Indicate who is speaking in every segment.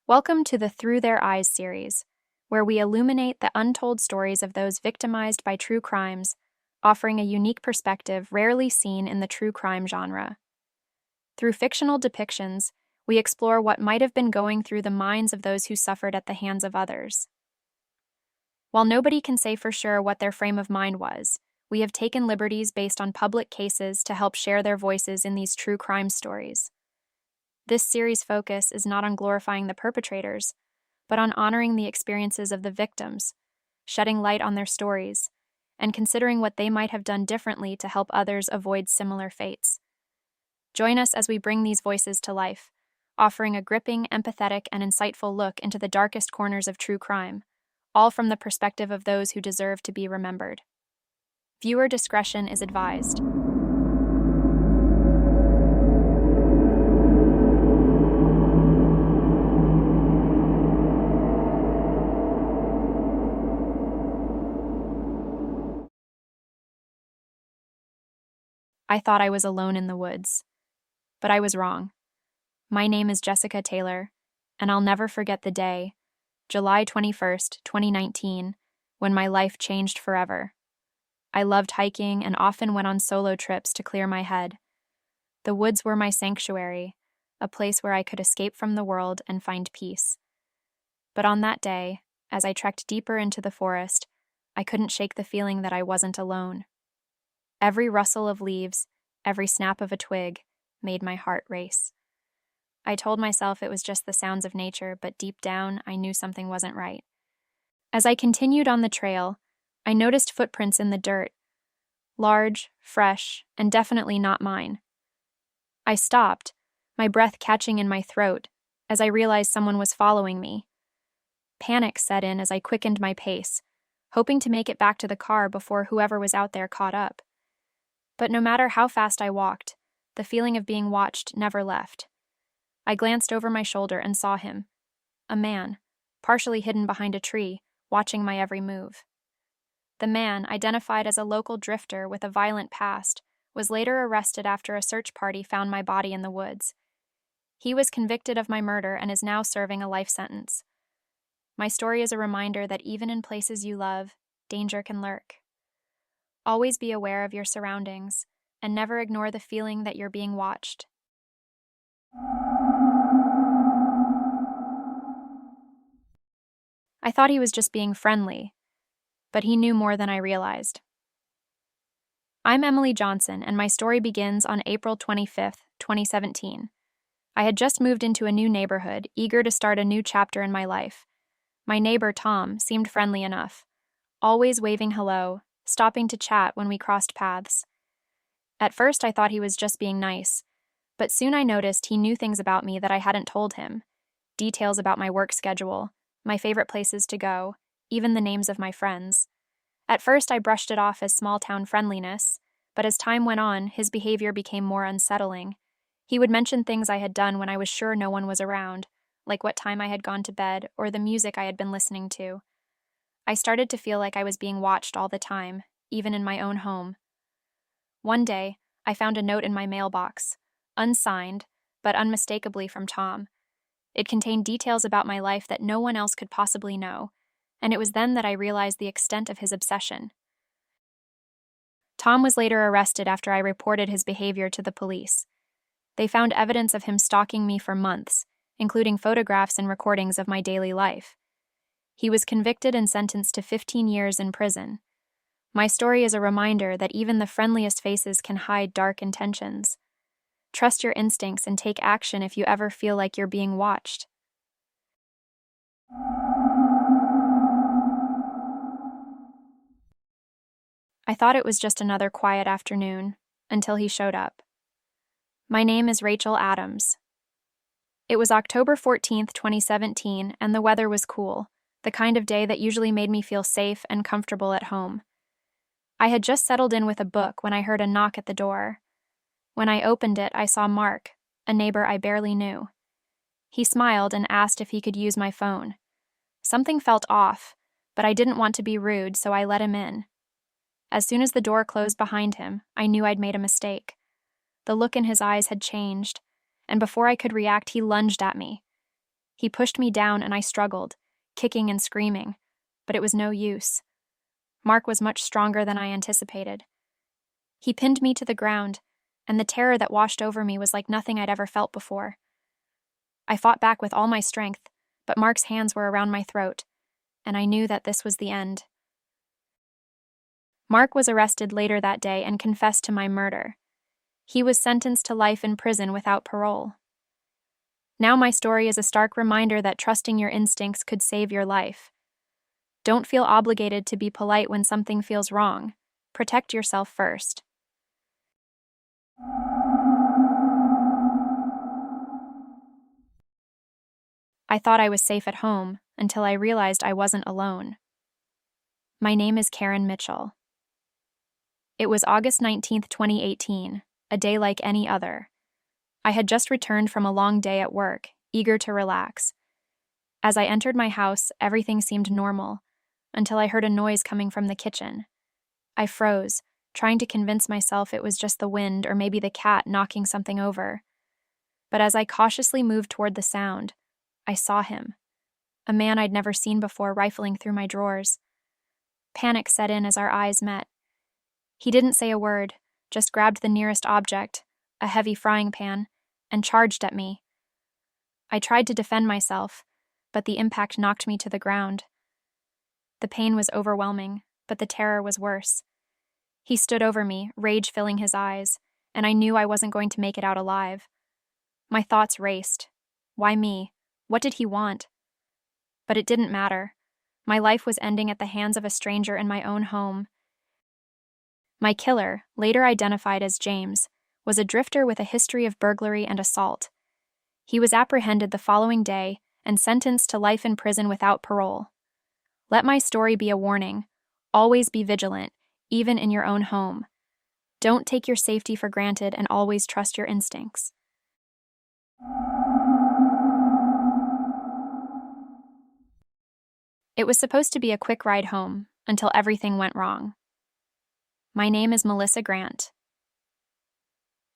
Speaker 1: Welcome to the Through Their Eyes series, where we illuminate the untold stories of those victimized by true crimes, offering a unique perspective rarely seen in the true crime genre. Through fictional depictions, we explore what might have been going through the minds of those who suffered at the hands of others. While nobody can say for sure what their frame of mind was, we have taken liberties based on public cases to help share their voices in these true crime stories. This series' focus is not on glorifying the perpetrators, but on honoring the experiences of the victims, shedding light on their stories, and considering what they might have done differently to help others avoid similar fates. Join us as we bring these voices to life, offering a gripping, empathetic, and insightful look into the darkest corners of true crime, all from the perspective of those who deserve to be remembered. Viewer discretion is advised. I thought I was alone in the woods, but I was wrong. My name is Jessica Taylor, and I'll never forget the day, July 21st, 2019, when my life changed forever. I loved hiking and often went on solo trips to clear my head. The woods were my sanctuary, a place where I could escape from the world and find peace. But on that day, as I trekked deeper into the forest, I couldn't shake the feeling that I wasn't alone. Every rustle of leaves, every snap of a twig, made my heart race. I told myself it was just the sounds of nature, but deep down, I knew something wasn't right. As I continued on the trail, I noticed footprints in the dirt, large, fresh, and definitely not mine. I stopped, my breath catching in my throat, as I realized someone was following me. Panic set in as I quickened my pace, hoping to make it back to the car before whoever was out there caught up. But no matter how fast I walked, the feeling of being watched never left. I glanced over my shoulder and saw him, a man, partially hidden behind a tree, watching my every move. The man, identified as a local drifter with a violent past, was later arrested after a search party found my body in the woods. He was convicted of my murder and is now serving a life sentence. My story is a reminder that even in places you love, danger can lurk. Always be aware of your surroundings, and never ignore the feeling that you're being watched. I thought he was just being friendly, but he knew more than I realized. I'm Emily Johnson, and my story begins on April 25th, 2017. I had just moved into a new neighborhood, eager to start a new chapter in my life. My neighbor, Tom, seemed friendly enough, always waving hello, stopping to chat when we crossed paths. At first, I thought he was just being nice, but soon I noticed he knew things about me that I hadn't told him. Details about my work schedule, my favorite places to go, even the names of my friends. At first, I brushed it off as small-town friendliness, but as time went on, his behavior became more unsettling. He would mention things I had done when I was sure no one was around, like what time I had gone to bed or the music I had been listening to. I started to feel like I was being watched all the time, even in my own home. One day, I found a note in my mailbox, unsigned, but unmistakably from Tom. It contained details about my life that no one else could possibly know, and it was then that I realized the extent of his obsession. Tom was later arrested after I reported his behavior to the police. They found evidence of him stalking me for months, including photographs and recordings of my daily life. He was convicted and sentenced to 15 years in prison. My story is a reminder that even the friendliest faces can hide dark intentions. Trust your instincts and take action if you ever feel like you're being watched. I thought it was just another quiet afternoon, until he showed up. My name is Rachel Adams. It was October 14th, 2017, and the weather was cool, the kind of day that usually made me feel safe and comfortable at home. I had just settled in with a book when I heard a knock at the door. When I opened it, I saw Mark, a neighbor I barely knew. He smiled and asked if he could use my phone. Something felt off, but I didn't want to be rude, so I let him in. As soon as the door closed behind him, I knew I'd made a mistake. The look in his eyes had changed, and before I could react, he lunged at me. He pushed me down and I struggled, kicking and screaming, but it was no use. Mark was much stronger than I anticipated. He pinned me to the ground, and the terror that washed over me was like nothing I'd ever felt before. I fought back with all my strength, but Mark's hands were around my throat, and I knew that this was the end. Mark was arrested later that day and confessed to my murder. He was sentenced to life in prison without parole. Now my story is a stark reminder that trusting your instincts could save your life. Don't feel obligated to be polite when something feels wrong. Protect yourself first. I thought I was safe at home until I realized I wasn't alone. My name is Karen Mitchell. It was August 19th, 2018, a day like any other. I had just returned from a long day at work, eager to relax. As I entered my house, everything seemed normal, until I heard a noise coming from the kitchen. I froze, trying to convince myself it was just the wind or maybe the cat knocking something over. But as I cautiously moved toward the sound, I saw him, a man I'd never seen before rifling through my drawers. Panic set in as our eyes met. He didn't say a word, just grabbed the nearest object, a heavy frying pan, and charged at me. I tried to defend myself, but the impact knocked me to the ground. The pain was overwhelming, but the terror was worse. He stood over me, rage filling his eyes, and I knew I wasn't going to make it out alive. My thoughts raced. Why me? What did he want? But it didn't matter. My life was ending at the hands of a stranger in my own home. My killer, later identified as James, was a drifter with a history of burglary and assault. He was apprehended the following day and sentenced to life in prison without parole. Let my story be a warning. Always be vigilant, even in your own home. Don't take your safety for granted and always trust your instincts. It was supposed to be a quick ride home until everything went wrong. My name is Melissa Grant.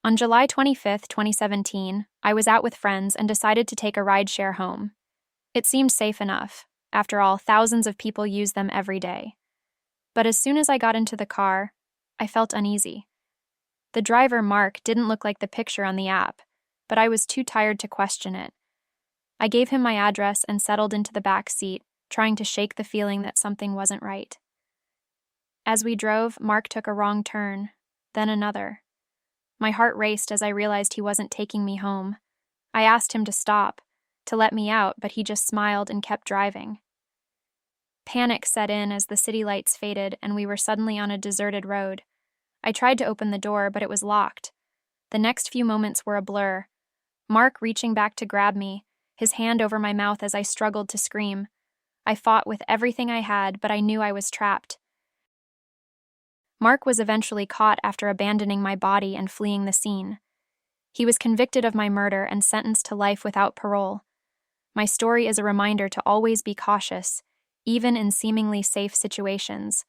Speaker 1: On July 25th, 2017, I was out with friends and decided to take a rideshare home. It seemed safe enough. After all, thousands of people use them every day. But as soon as I got into the car, I felt uneasy. The driver, Mark, didn't look like the picture on the app, but I was too tired to question it. I gave him my address and settled into the back seat, trying to shake the feeling that something wasn't right. As we drove, Mark took a wrong turn, then another. My heart raced as I realized he wasn't taking me home. I asked him to stop, to let me out, but he just smiled and kept driving. Panic set in as the city lights faded and we were suddenly on a deserted road. I tried to open the door, but it was locked. The next few moments were a blur. Mark reaching back to grab me, his hand over my mouth as I struggled to scream. I fought with everything I had, but I knew I was trapped. Mark was eventually caught after abandoning my body and fleeing the scene. He was convicted of my murder and sentenced to life without parole. My story is a reminder to always be cautious, even in seemingly safe situations.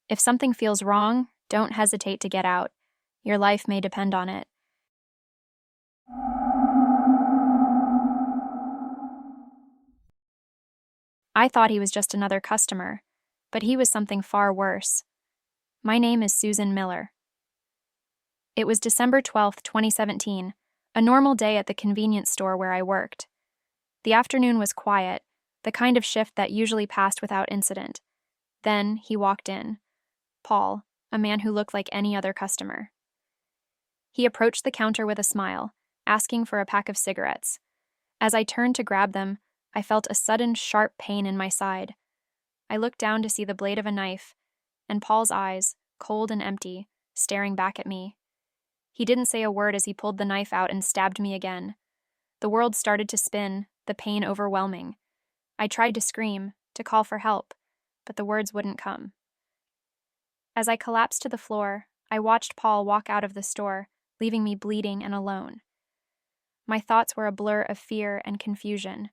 Speaker 1: If something feels wrong, don't hesitate to get out. Your life may depend on it. I thought he was just another customer, but he was something far worse. My name is Susan Miller. It was December 12th, 2017, a normal day at the convenience store where I worked. The afternoon was quiet, the kind of shift that usually passed without incident. Then he walked in. Paul, a man who looked like any other customer. He approached the counter with a smile, asking for a pack of cigarettes. As I turned to grab them, I felt a sudden, sharp pain in my side. I looked down to see the blade of a knife, and Paul's eyes, cold and empty, staring back at me. He didn't say a word as he pulled the knife out and stabbed me again. The world started to spin, the pain overwhelming. I tried to scream, to call for help, but the words wouldn't come. As I collapsed to the floor, I watched Paul walk out of the store, leaving me bleeding and alone. My thoughts were a blur of fear and confusion.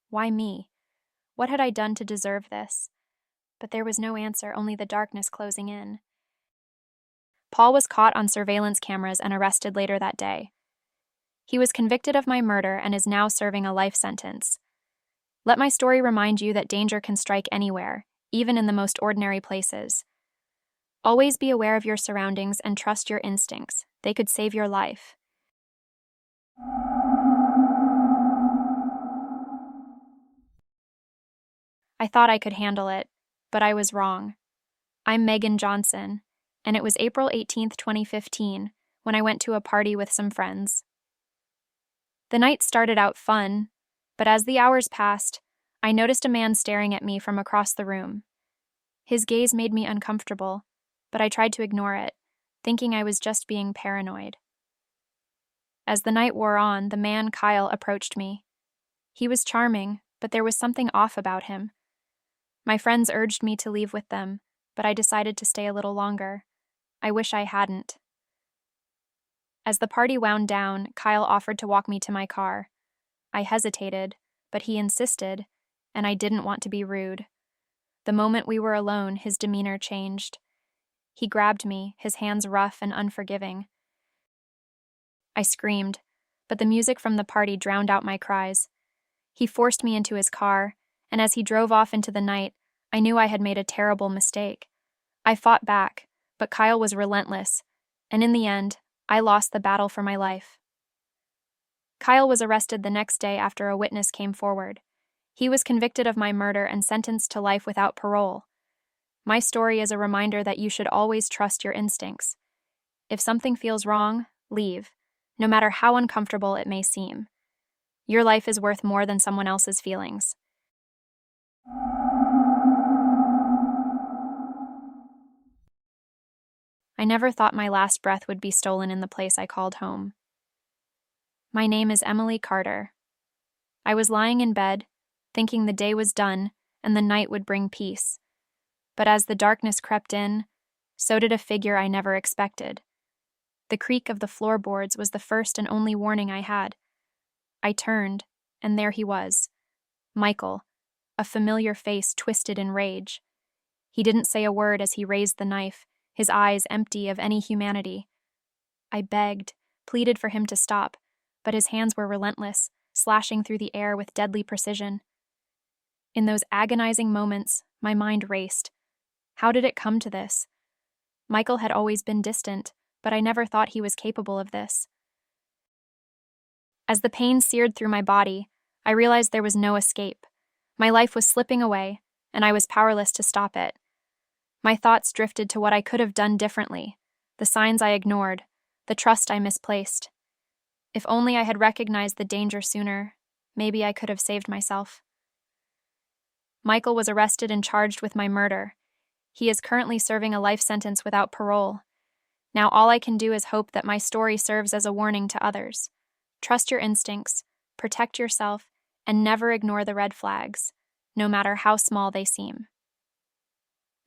Speaker 1: Why me? What had I done to deserve this? But there was no answer, only the darkness closing in. Paul was caught on surveillance cameras and arrested later that day. He was convicted of my murder and is now serving a life sentence. Let my story remind you that danger can strike anywhere, even in the most ordinary places. Always be aware of your surroundings and trust your instincts. They could save your life. I thought I could handle it, but I was wrong. I'm Megan Johnson, and it was April 18th, 2015, when I went to a party with some friends. The night started out fun, but as the hours passed, I noticed a man staring at me from across the room. His gaze made me uncomfortable, but I tried to ignore it, thinking I was just being paranoid. As the night wore on, the man Kyle approached me. He was charming, but there was something off about him. My friends urged me to leave with them, but I decided to stay a little longer. I wish I hadn't. As the party wound down, Kyle offered to walk me to my car. I hesitated, but he insisted, and I didn't want to be rude. The moment we were alone, his demeanor changed. He grabbed me, his hands rough and unforgiving. I screamed, but the music from the party drowned out my cries. He forced me into his car, and as he drove off into the night, I knew I had made a terrible mistake. I fought back, but Kyle was relentless, and in the end, I lost the battle for my life. Kyle was arrested the next day after a witness came forward. He was convicted of my murder and sentenced to life without parole. My story is a reminder that you should always trust your instincts. If something feels wrong, leave, no matter how uncomfortable it may seem. Your life is worth more than someone else's feelings. I never thought my last breath would be stolen in the place I called home. My name is Emily Carter. I was lying in bed, thinking the day was done and the night would bring peace. But as the darkness crept in, so did a figure I never expected. The creak of the floorboards was the first and only warning I had. I turned, and there he was, Michael, a familiar face twisted in rage. He didn't say a word as he raised the knife, his eyes empty of any humanity. I begged, pleaded for him to stop, but his hands were relentless, slashing through the air with deadly precision. In those agonizing moments, my mind raced. How did it come to this? Michael had always been distant, but I never thought he was capable of this. As the pain seared through my body, I realized there was no escape. My life was slipping away, and I was powerless to stop it. My thoughts drifted to what I could have done differently, the signs I ignored, the trust I misplaced. If only I had recognized the danger sooner, maybe I could have saved myself. Michael was arrested and charged with my murder. He is currently serving a life sentence without parole. Now all I can do is hope that my story serves as a warning to others. Trust your instincts, protect yourself, and never ignore the red flags, no matter how small they seem.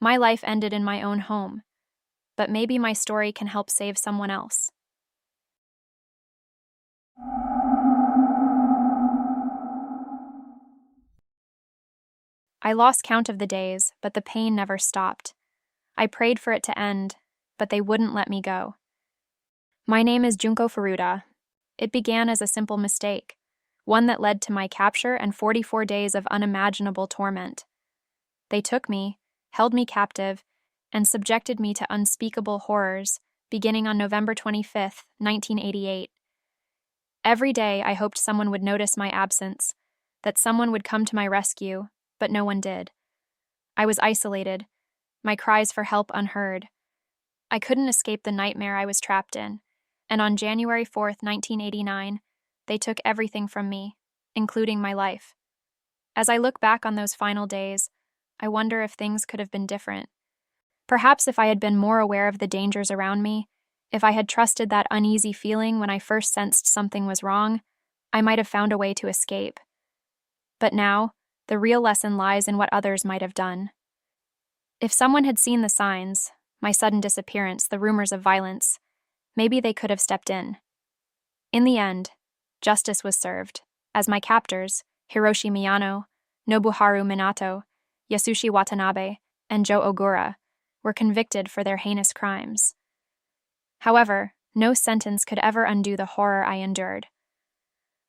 Speaker 1: My life ended in my own home, but maybe my story can help save someone else. I lost count of the days, but the pain never stopped. I prayed for it to end, but they wouldn't let me go. My name is Junko Furuta. It began as a simple mistake, one that led to my capture and 44 days of unimaginable torment. They took me, held me captive, and subjected me to unspeakable horrors, beginning on November 25th, 1988. Every day I hoped someone would notice my absence, that someone would come to my rescue, but no one did. I was isolated, my cries for help unheard. I couldn't escape the nightmare I was trapped in, and on January 4th, 1989, they took everything from me, including my life. As I look back on those final days, I wonder if things could have been different. Perhaps if I had been more aware of the dangers around me, if I had trusted that uneasy feeling when I first sensed something was wrong, I might have found a way to escape. But now, the real lesson lies in what others might have done. If someone had seen the signs, my sudden disappearance, the rumors of violence, maybe they could have stepped in. In the end, justice was served, as my captors, Hiroshi Miyano, Nobuharu Minato, Yasushi Watanabe, and Joe Ogura, were convicted for their heinous crimes. However, no sentence could ever undo the horror I endured.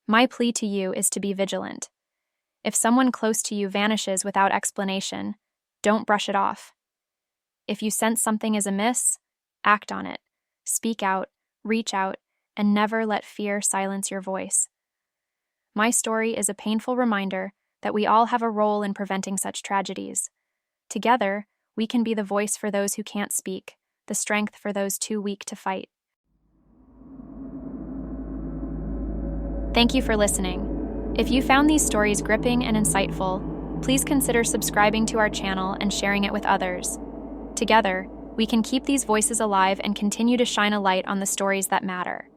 Speaker 1: My plea to you is to be vigilant. If someone close to you vanishes without explanation, don't brush it off. If you sense something is amiss, act on it. Speak out, reach out, and never let fear silence your voice. My story is a painful reminder that we all have a role in preventing such tragedies. Together, we can be the voice for those who can't speak, the strength for those too weak to fight. Thank you for listening. If you found these stories gripping and insightful, please consider subscribing to our channel and sharing it with others. Together, we can keep these voices alive and continue to shine a light on the stories that matter.